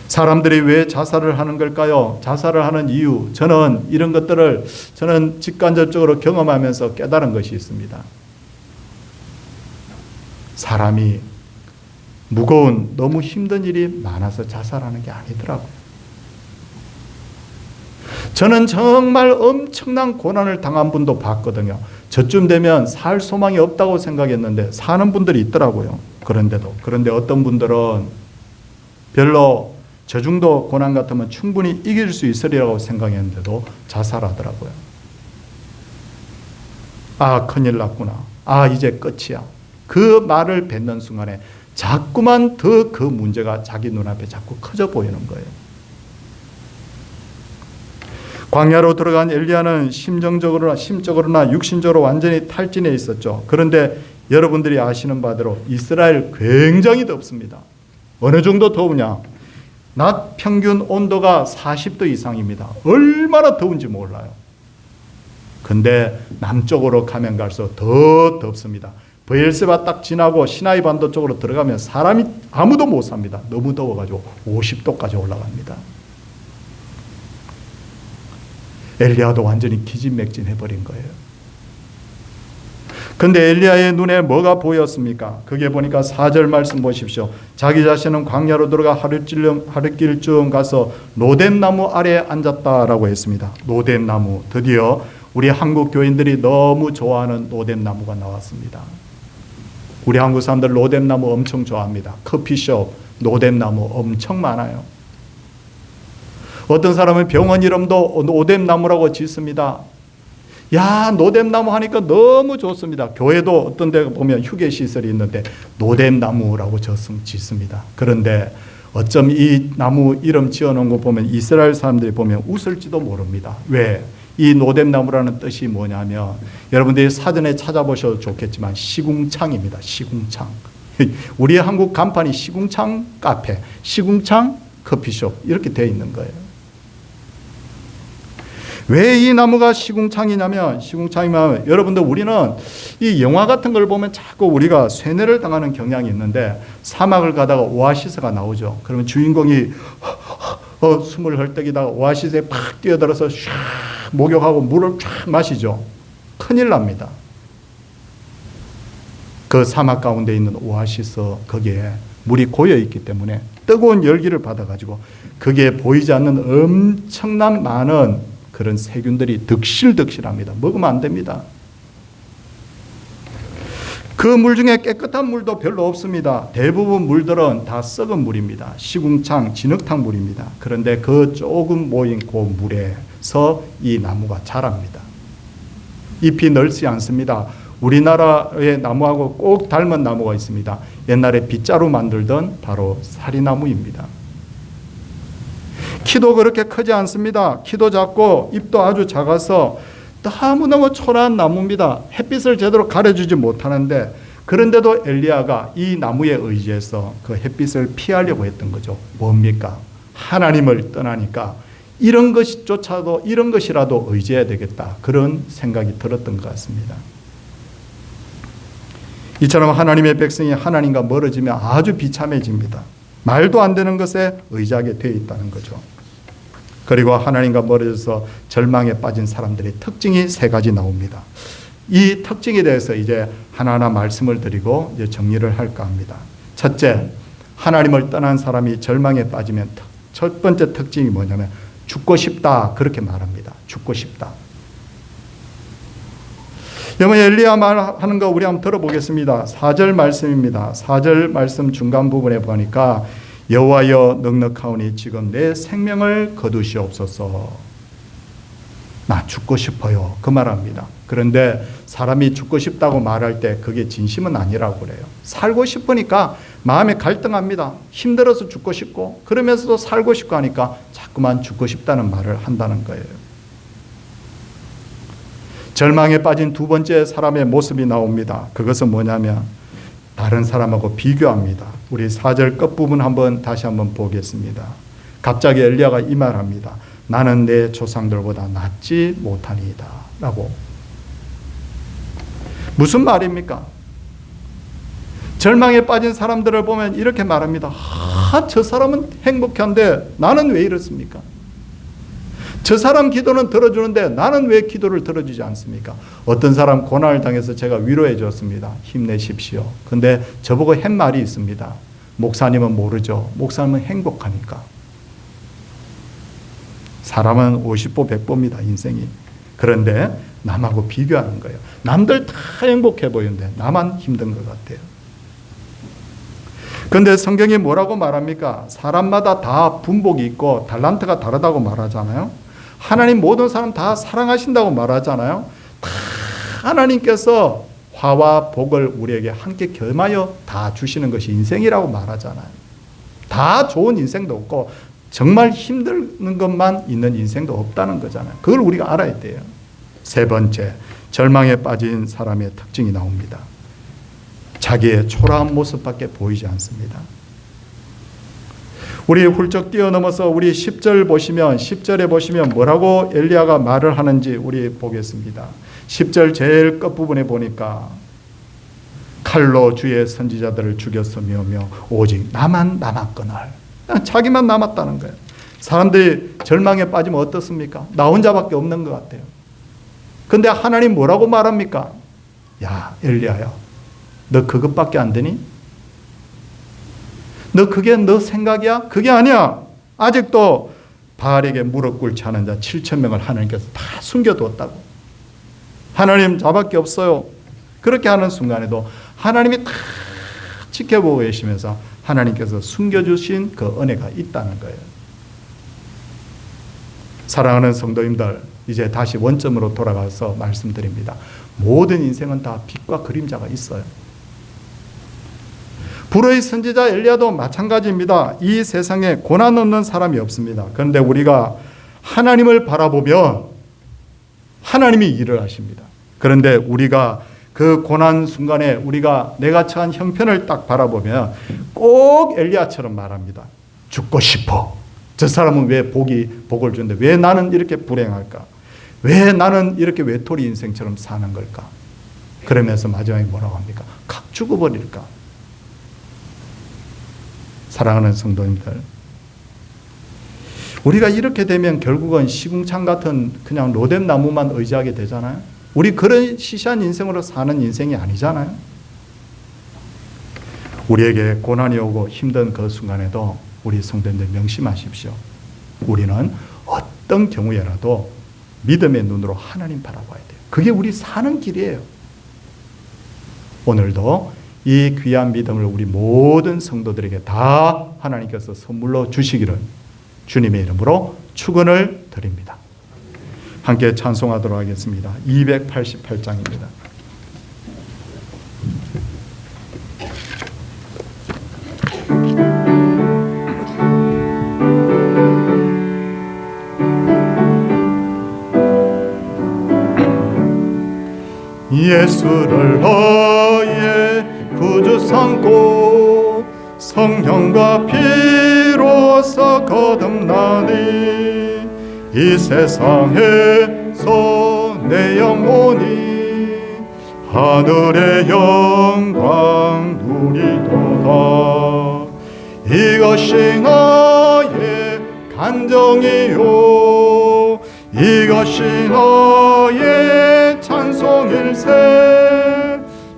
사람들이 왜 자살을 하는 걸까요? 자살을 하는 이유, 저는 이런 것들을 직간접적으로 경험하면서 깨달은 것이 있습니다. 사람이 무거운 너무 힘든 일이 많아서 자살하는 게 아니더라고요. 저는 정말 엄청난 고난을 당한 분도 봤거든요. 저쯤 되면 살 소망이 없다고 생각했는데 사는 분들이 있더라고요. 그런데 어떤 분들은 별로 저 정도 고난 같으면 충분히 이길 수 있으리라고 생각했는데도 자살하더라고요. 큰일 났구나. 이제 끝이야. 그 말을 뱉는 순간에 자꾸만 더 그 문제가 자기 눈앞에 자꾸 커져 보이는 거예요. 광야로 들어간 엘리야는 심적으로나 육신적으로 완전히 탈진해 있었죠. 그런데 여러분들이 아시는 바대로 이스라엘 굉장히 덥습니다. 어느 정도 더우냐? 낮 평균 온도가 40도 이상입니다. 얼마나 더운지 몰라요. 근데 남쪽으로 가면 갈수록 더 덥습니다. 브엘세바 딱 지나고 시나이 반도 쪽으로 들어가면 사람이 아무도 못 삽니다. 너무 더워가지고 50도까지 올라갑니다. 엘리야도 완전히 기진맥진해버린 거예요. 근데 엘리야의 눈에 뭐가 보였습니까? 그게 보니까 4절 말씀 보십시오. 자기 자신은 광야로 들어가 하루길쯤 가서 로뎀나무 아래에 앉았다라고 했습니다. 로뎀나무, 드디어 우리 한국 교인들이 너무 좋아하는 로뎀나무가 나왔습니다. 우리 한국 사람들 로뎀나무 엄청 좋아합니다. 커피숍 로뎀나무 엄청 많아요. 어떤 사람은 병원 이름도 로뎀나무라고 짓습니다. 야, 노뎀나무 하니까 너무 좋습니다. 교회도 어떤 데 보면 휴게시설이 있는데 노뎀나무라고 짓습니다. 그런데 어쩜 이 나무 이름 지어놓은 거 보면 이스라엘 사람들이 보면 웃을지도 모릅니다. 왜? 이 노뎀나무라는 뜻이 뭐냐면 여러분들이 사전에 찾아보셔도 좋겠지만 시궁창입니다. 시궁창. 우리 한국 간판이 시궁창 카페, 시궁창 커피숍 이렇게 되어 있는 거예요. 왜 이 나무가 시궁창이냐면 여러분들 우리는 이 영화 같은 걸 보면 자꾸 우리가 쇠뇌를 당하는 경향이 있는데 사막을 가다가 오아시스가 나오죠. 그러면 주인공이 숨을 헐떡이다가 오아시스에 팍 뛰어들어서 샥 목욕하고 물을 쫙 마시죠. 큰일 납니다. 그 사막 가운데 있는 오아시스 거기에 물이 고여 있기 때문에 뜨거운 열기를 받아가지고 거기에 보이지 않는 엄청난 많은 그런 세균들이 득실득실합니다. 먹으면 안 됩니다. 그 물 중에 깨끗한 물도 별로 없습니다. 대부분 물들은 다 썩은 물입니다. 시궁창, 진흙탕 물입니다. 그런데 그 조금 모인 그 물에서 이 나무가 자랍니다. 잎이 넓지 않습니다. 우리나라의 나무하고 꼭 닮은 나무가 있습니다. 옛날에 빗자루 만들던 바로 사리나무입니다. 키도 그렇게 크지 않습니다. 키도 작고 잎도 아주 작아서 너무너무 초라한 나무입니다. 햇빛을 제대로 가려주지 못하는데 그런데도 엘리야가 이 나무에 의지해서 그 햇빛을 피하려고 했던 거죠. 뭡니까? 하나님을 떠나니까 이런 것이라도 의지해야 되겠다. 그런 생각이 들었던 것 같습니다. 이처럼 하나님의 백성이 하나님과 멀어지면 아주 비참해집니다. 말도 안 되는 것에 의지하게 되어 있다는 거죠. 그리고 하나님과 멀어져서 절망에 빠진 사람들의 특징이 세 가지 나옵니다. 이 특징에 대해서 이제 하나하나 말씀을 드리고 이제 정리를 할까 합니다. 첫째, 하나님을 떠난 사람이 절망에 빠지면 첫 번째 특징이 뭐냐면 죽고 싶다 그렇게 말합니다. 죽고 싶다. 여러분 엘리야 말하는 거 우리 한번 들어보겠습니다. 4절 말씀입니다. 4절 말씀 중간 부분에 보니까 여호와여 넉넉하오니 지금 내 생명을 거두시옵소서. 나 죽고 싶어요. 그 말합니다. 그런데 사람이 죽고 싶다고 말할 때 그게 진심은 아니라고 그래요. 살고 싶으니까 마음에 갈등합니다. 힘들어서 죽고 싶고 그러면서도 살고 싶고 하니까 자꾸만 죽고 싶다는 말을 한다는 거예요. 절망에 빠진 두 번째 사람의 모습이 나옵니다. 그것은 뭐냐면 다른 사람하고 비교합니다. 우리 4절 끝부분 다시 한번 보겠습니다. 갑자기 엘리야가 이 말합니다. 나는 내 조상들보다 낫지 못하니이다 라고. 무슨 말입니까? 절망에 빠진 사람들을 보면 이렇게 말합니다. 저 사람은 행복한데 나는 왜 이렇습니까? 저 사람 기도는 들어주는데 나는 왜 기도를 들어주지 않습니까? 어떤 사람 고난을 당해서 제가 위로해 줬습니다. 힘내십시오. 근데 저보고 한 말이 있습니다. 목사님은 모르죠. 목사님은 행복하니까. 사람은 50보 100보입니다. 인생이. 그런데 남하고 비교하는 거예요. 남들 다 행복해 보이는데 나만 힘든 것 같아요. 그런데 성경이 뭐라고 말합니까? 사람마다 다 분복이 있고 달란트가 다르다고 말하잖아요. 하나님 모든 사람 다 사랑하신다고 말하잖아요. 다 하나님께서 화와 복을 우리에게 함께 겸하여 다 주시는 것이 인생이라고 말하잖아요. 다 좋은 인생도 없고 정말 힘든 것만 있는 인생도 없다는 거잖아요. 그걸 우리가 알아야 돼요. 세 번째, 절망에 빠진 사람의 특징이 나옵니다. 자기의 초라한 모습밖에 보이지 않습니다. 우리 훌쩍 뛰어넘어서 우리 10절에 보시면 뭐라고 엘리야가 말을 하는지 우리 보겠습니다. 10절 제일 끝부분에 보니까 칼로 주의 선지자들을 죽였으며 오직 나만 남았거늘. 자기만 남았다는 거예요. 사람들이 절망에 빠지면 어떻습니까? 나 혼자밖에 없는 것 같아요. 근데 하나님 뭐라고 말합니까? 야 엘리야야, 너 그것밖에 안 되니? 너 그게 너 생각이야? 그게 아니야. 아직도 바알에게 무릎 꿇지 않은 자 7,000명을 하나님께서 다 숨겨두었다고. 하나님 저밖에 없어요. 그렇게 하는 순간에도 하나님이 다 지켜보고 계시면서 하나님께서 숨겨주신 그 은혜가 있다는 거예요. 사랑하는 성도님들, 이제 다시 원점으로 돌아가서 말씀드립니다. 모든 인생은 다 빛과 그림자가 있어요. 불의 선지자 엘리야도 마찬가지입니다. 이 세상에 고난 없는 사람이 없습니다. 그런데 우리가 하나님을 바라보면 하나님이 일을 하십니다. 그런데 우리가 그 고난 순간에 내가 처한 형편을 딱 바라보면 꼭 엘리야처럼 말합니다. 죽고 싶어. 저 사람은 왜 복을 주는데 왜 나는 이렇게 불행할까? 왜 나는 이렇게 외톨이 인생처럼 사는 걸까? 그러면서 마지막에 뭐라고 합니까? 각 죽어버릴까? 사랑하는 성도님들, 우리가 이렇게 되면 결국은 시궁창 같은 그냥 로뎀 나무만 의지하게 되잖아요. 우리 그런 시시한 인생으로 사는 인생이 아니잖아요. 우리에게 고난이 오고 힘든 그 순간에도 우리 성도님들 명심하십시오. 우리는 어떤 경우에라도 믿음의 눈으로 하나님 바라봐야 돼요. 그게 우리 사는 길이에요. 오늘도 이 귀한 믿음을 우리 모든 성도들에게 다 하나님께서 선물로 주시기를 주님의 이름으로 축원을 드립니다. 함께 찬송하도록 하겠습니다. 288장입니다. 예수를 너의 구주 삼고 성령과 피로서 거듭나니 이 세상에서 내 영혼이 하늘의 영광 누리도다. 이것이 나의 간정이요 이것이 너의 찬송일세.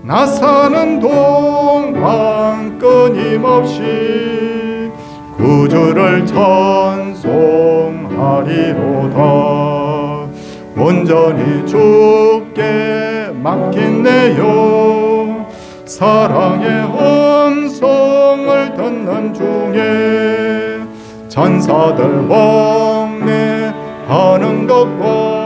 나 사는 동안 끊임없이 구주를 찬송하리로다. 온전히 주께 맡긴 내요 사랑의 음성을 듣는 중에 천사들 왕래하는 것과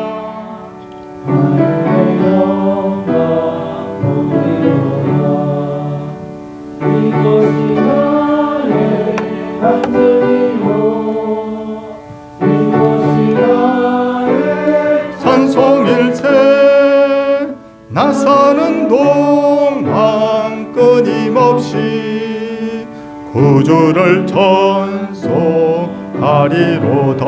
찬송일세. 나 사는 동안 끊임없이 구주를 찬송하리로다.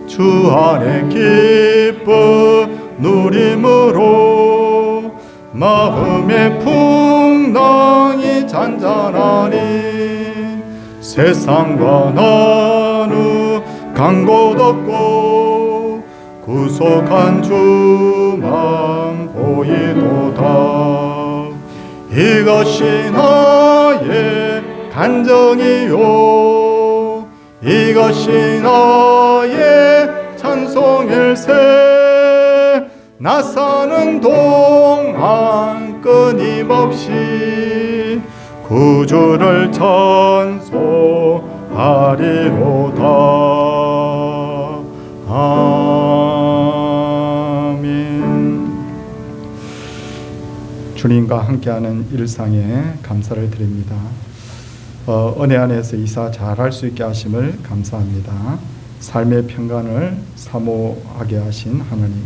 주 안에 기쁨 누림으로 마음의 풍랑이 잔잔하니 세상과 나누 간 곳 없고 구속한 주만 보이도다. 이것이 나의 간정이요 이것이 나의 찬송일세. 나 사는 동안 끊임없이 구주를 찬송하리로다. 아멘. 주님과 함께하는 일상에 감사를 드립니다. 은혜 안에서 이사 잘할 수 있게 하심을 감사합니다. 삶의 평안을 사모하게 하신 하나님,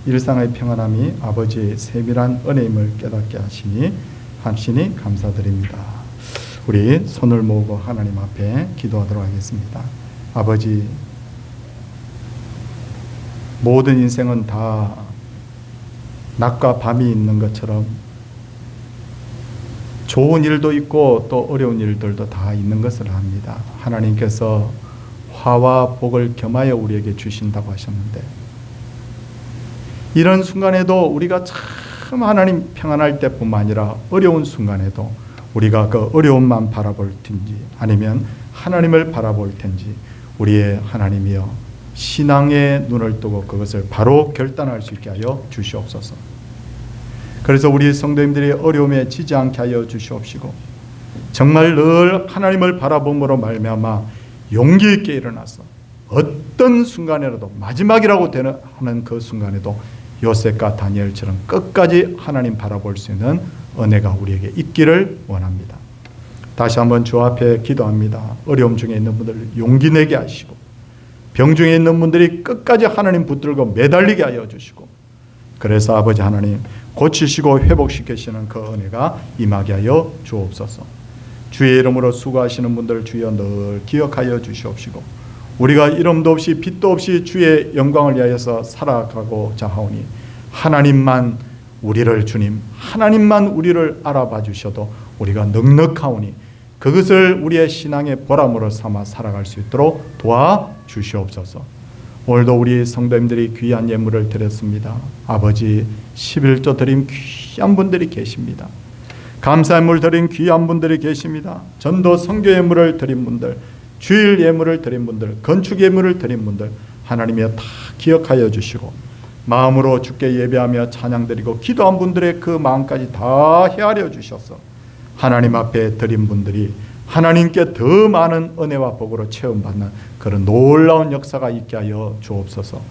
일상의 평안함이 아버지의 세밀한 은혜임을 깨닫게 하시니 감사드립니다. 우리 손을 모으고 하나님 앞에 기도하도록 하겠습니다. 아버지, 모든 인생은 다 낮과 밤이 있는 것처럼 좋은 일도 있고 또 어려운 일들도 다 있는 것을 압니다. 하나님께서 화와 복을 겸하여 우리에게 주신다고 하셨는데 이런 순간에도 우리가 참 하나님 평안할 때뿐만 아니라 어려운 순간에도 우리가 그 어려움만 바라볼 텐지 아니면 하나님을 바라볼 텐지 우리의 하나님이여 신앙의 눈을 뜨고 그것을 바로 결단할 수 있게 하여 주시옵소서. 그래서 우리 성도님들이 어려움에 지지 않게 하여 주시옵시고 정말 늘 하나님을 바라봄으로 말미암아 용기 있게 일어나서 어떤 순간이라도 마지막이라고 하는 그 순간에도 요셉과 다니엘처럼 끝까지 하나님 바라볼 수 있는 은혜가 우리에게 있기를 원합니다. 다시 한번 주 앞에 기도합니다. 어려움 중에 있는 분들 용기 내게 하시고 병 중에 있는 분들이 끝까지 하나님 붙들고 매달리게 하여 주시고 그래서 아버지 하나님 고치시고 회복시키시는 그 은혜가 임하게 하여 주옵소서. 주의 이름으로 수고하시는 분들 주여 늘 기억하여 주시옵시고 우리가 이름도 없이 빛도 없이 주의 영광을 위하여서 살아가고자 하오니 하나님만 우리를 주님 하나님만 우리를 알아봐 주셔도 우리가 넉넉하오니 그것을 우리의 신앙의 보람으로 삼아 살아갈 수 있도록 도와주시옵소서. 오늘도 우리 성도님들이 귀한 예물을 드렸습니다. 아버지 11조 드린 귀한 분들이 계십니다. 감사 예물 드린 귀한 분들이 계십니다. 전도 선교 예물을 드린 분들, 주일 예물을 드린 분들, 건축 예물을 드린 분들 하나님이여 다 기억하여 주시고 마음으로 주께 예배하며 찬양 드리고 기도한 분들의 그 마음까지 다 헤아려 주셔서 하나님 앞에 드린 분들이 하나님께 더 많은 은혜와 복으로 체험받는 그런 놀라운 역사가 있게 하여 주옵소서.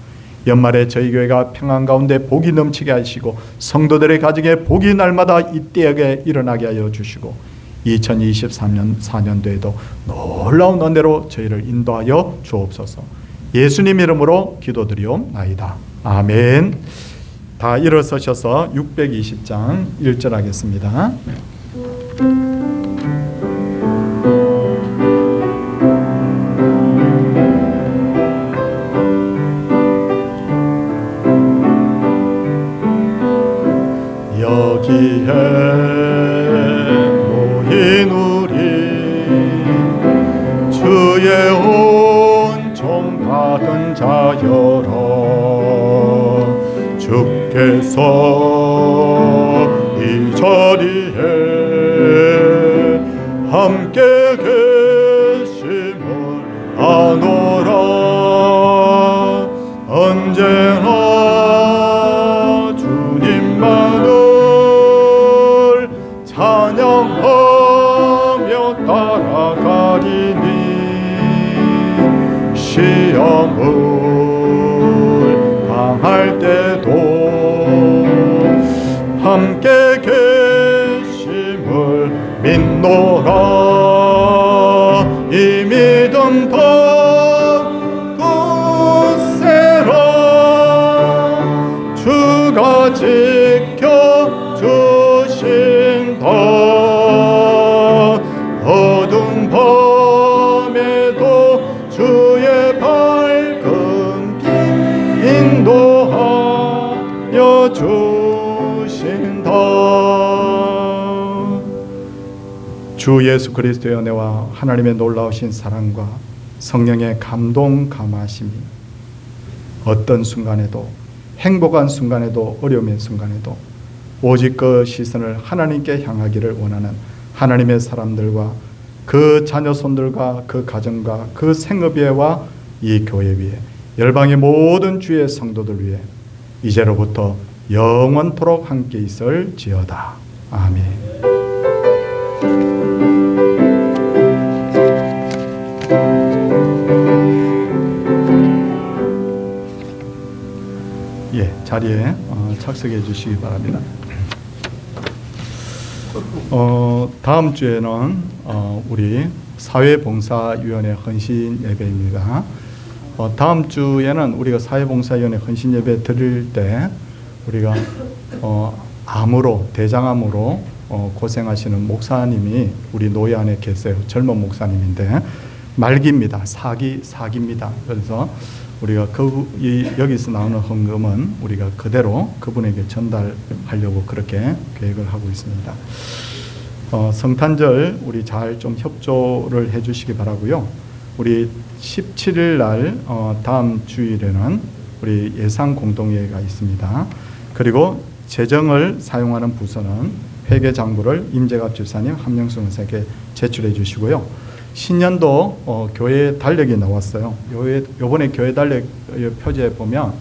연말에 저희 교회가 평안 가운데 복이 넘치게 하시고 성도들의 가정에 복이 날마다 이때에 일어나게 하여 주시고 2023년 4년도에도 놀라운 은혜로 저희를 인도하여 주옵소서. 예수님 이름으로 기도드리옵나이다. 아멘. 다 일어서셔서 620장 1절 하겠습니다. 여기에 모인 우리 주의 온종 받은 자여라. 주께서 이 자리에 함께 계심을 아노라. 언제나 주님만을 찬양하며 따라가리니 시험을 당할 때도 함께 계심을 믿노라. 이 믿음 굳세라. 주가 지켜주신다. 어두운 밤에도 주의 밝은 빛 인도하여 주신다. 주 예수 그리스도의 은혜와 하나님의 놀라우신 사랑과 성령의 감동 감하심이 어떤 순간에도 행복한 순간에도 어려움의 순간에도 오직 그 시선을 하나님께 향하기를 원하는 하나님의 사람들과 그 자녀손들과 그 가정과 그 생업예와 이 교회 위에 열방의 모든 주의 성도들 위해 이제로부터 영원토록 함께 있을지어다. 아멘. 자리에 착석해 주시기 바랍니다. 다음 주에는 우리 사회봉사위원회 헌신 예배입니다. 다음 주에는 우리가 사회봉사위원회 헌신 예배 드릴 때 우리가 암으로 대장암으로 고생하시는 목사님이 우리 노예 안에 계세요. 젊은 목사님인데 말기입니다. 사기입니다. 그래서 우리가 여기서 나오는 헌금은 우리가 그대로 그분에게 전달하려고 그렇게 계획을 하고 있습니다. 성탄절 우리 잘 좀 협조를 해주시기 바라고요. 우리 17일 날 다음 주일에는 우리 예상 공동회의가 있습니다. 그리고 재정을 사용하는 부서는 회계장부를 임재갑 집사님, 함영수 목사님께 제출해 주시고요. 신년도 교회 달력이 나왔어요. 요번에 교회 달력 표지에 보면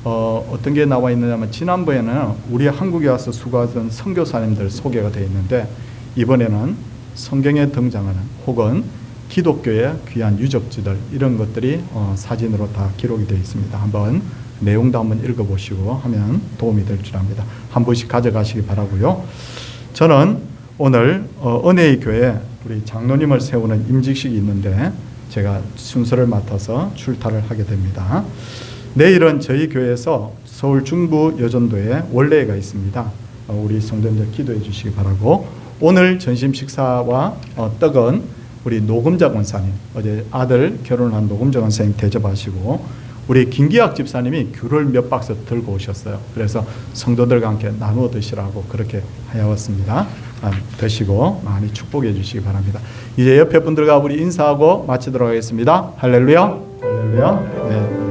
어떤 게 나와 있느냐면 지난번에는 우리 한국에 와서 수고하던 선교사님들 소개가 되어 있는데 이번에는 성경에 등장하는 혹은 기독교의 귀한 유적지들 이런 것들이 사진으로 다 기록이 되어 있습니다. 한번 내용도 한번 읽어보시고 하면 도움이 될 줄 압니다. 한 번씩 가져가시기 바라고요. 저는 오늘 은혜의 교회 우리 장로님을 세우는 임직식이 있는데 제가 순서를 맡아서 출타를 하게 됩니다. 내일은 저희 교회에서 서울 중부 여전도에 원례회가 있습니다. 우리 성도님들 기도해 주시기 바라고 오늘 점심 식사와 떡은 우리 노금자 권사님, 어제 아들 결혼한 노금자 권사님 대접하시고, 우리 김기학 집사님이 귤을 몇 박스 들고 오셨어요. 그래서 성도들과 함께 나누어 드시라고 그렇게 하였습니다. 드시고 많이 축복해 주시기 바랍니다. 이제 옆에 분들과 우리 인사하고 마치도록 하겠습니다. 할렐루야. 할렐루야. 네.